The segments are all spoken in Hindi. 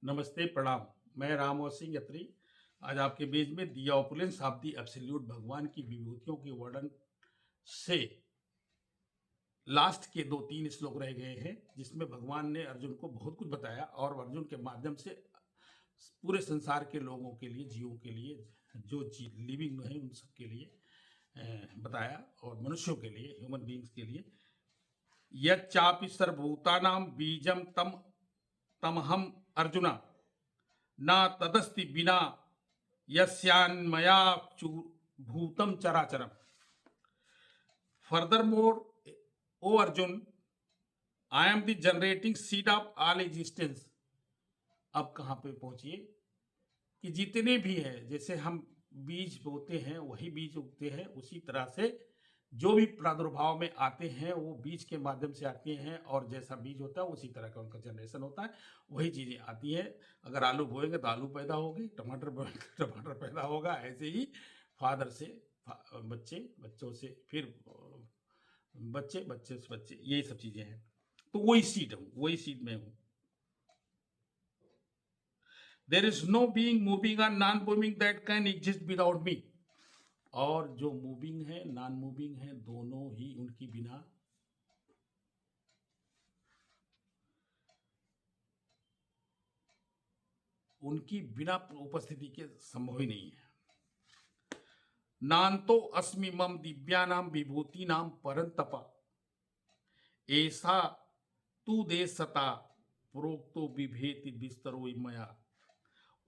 नमस्ते, प्रणाम। मैं रामवर सिंह अत्री आज आपके बीच में दी ऑपुलेंस ऑफ दी एब्सोल्यूट भगवान की विभूतियों के वर्णन से लास्ट के 2-3 श्लोक रह गए हैं, जिसमें भगवान ने अर्जुन को बहुत कुछ बताया और अर्जुन के माध्यम से पूरे संसार के लोगों के लिए, जीवों के लिए, जो लिविंग है उन सब के लिए बताया और मनुष्यों के लिए, ह्यूमन बींग्स के लिए। यच्चापि सर्वभूतानां बीजम तमहम अर्जुना न तदस्ति बिना यस्यान्मया भूतम चराचरम। Furthermore, O Arjun, I am the generating seed of all existence। अब कहाँ पे पहुंचिए कि जितने भी हैं, जैसे हम बीज बोते हैं वही बीज उगते हैं, उसी तरह से जो भी प्रादुर्भाव में आते हैं वो बीज के माध्यम से आते हैं और जैसा बीज होता है उसी तरह का उनका जनरेशन होता है, वही चीज़ें आती हैं। अगर आलू बोएंगे तो आलू पैदा होगी, टमाटर बोएंगे तो टमाटर पैदा होगा। ऐसे ही फादर से बच्चे, बच्चों से फिर बच्चे, बच्चे से बच्चे, यही सब चीज़ें हैं। तो वही सीड हूँ, वही सीड में हूँ। There is no being moving और non moving that can exist without me. और जो मूविंग है, नॉन मूविंग है, दोनों ही उनकी बिना उपस्थिति के संभव ही नहीं है। नान्तो अस्मि मम दिव्यानाम विभूतिनाम परंतपा ऐसा तू देशता प्रोक्तो विभेति विस्तरो मया।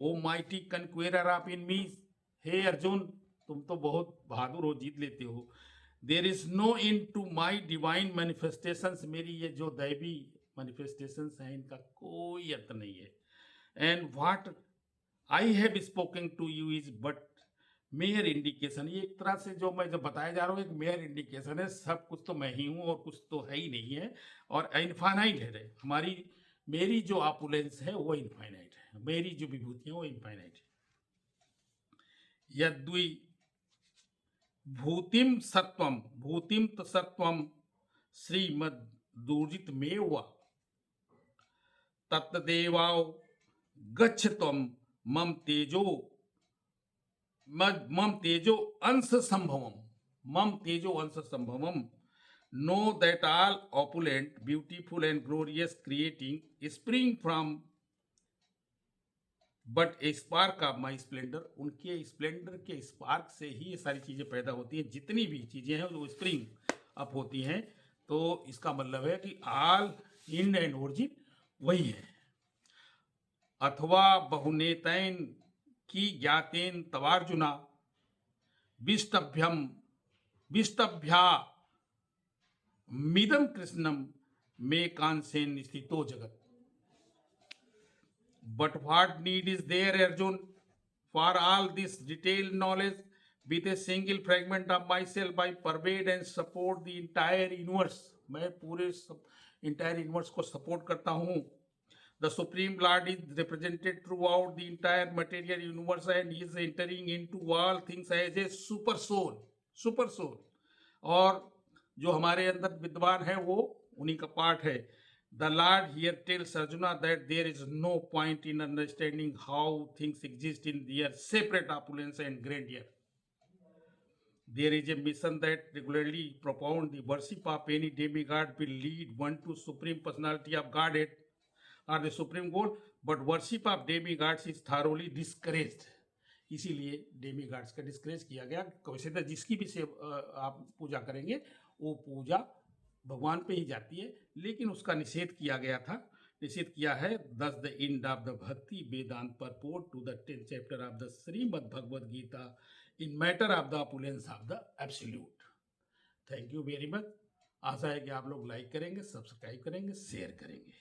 O mighty conqueror of enemies, हे अर्जुन तुम तो बहुत बहादुर हो, जीत लेते हो। There is no end to my divine manifestations, मेरी ये जो दैवी मैनिफेस्टेशंस हैं इनका कोई अंत नहीं है। And what I have spoken to you is but mere indication. ये एक तरह से जो मैं जब बताया जा रहा हूँ एक मेयर इंडिकेशन है, सब कुछ तो मैं ही हूँ और कुछ तो है ही नहीं है और इनफाइनाइट है। मेरी जो ऑपुलेंस है वो इनफाइनाइट है, मेरी जो विभूतियां वो इनफाइनाइट है। यद्वी भूतिम सत्वम श्रीमद दूर्जित मेवा तत्देवाओ गच्छ त्वम मम तेजो अंश संभवम। Know that all opulent, beautiful and glorious creating spring from but a spark of my splendor। उनके स्प्लेंडर के स्पार्क से ही ये सारी चीजें पैदा होती हैं, जितनी भी चीजें हैं वो स्प्रिंग अप होती हैं। तो इसका मतलब है कि ऑल इंड एंड ओरिजिन वही है। अथवा बहुनेतैन की ज्ञातेन तवार्जुना विष्टभ्या मिदम कृष्णम मे कांसेन स्थितो जगत। But what need is there, Arjun, for all this detailed knowledge? With a single fragment of myself, I pervade and support the entire universe। मैं पूरे entire universe को support करता हूँ। The Supreme Lord is represented throughout the entire material universe and he is entering into all things as a super soul। और जो हमारे अंदर विद्वान है वो उन्हीं का पार्ट है। The Lord here tells Arjuna that there is no point in understanding how things exist in their separate opulence and grandeur। There is a mission that regularly propound the worship of any demigod will lead one to supreme personality of Godhead or the supreme goal, but worship of demigods is thoroughly discouraged। इसीलिए डेमीगाड्स का डिस्करेज किया गया। वैसे जिसकी भी से आप पूजा करेंगे वो पूजा भगवान पे ही जाती है, लेकिन उसका निषेध किया गया था। निषेध किया है। दस the end of the Bhakti Vedanta purport to the 10th chapter of the Shrimad Bhagavad Gita in matter of the opulence of the absolute. Thank you very much. आशा है कि आप लोग लाइक करेंगे, सब्सक्राइब करेंगे, शेयर करेंगे।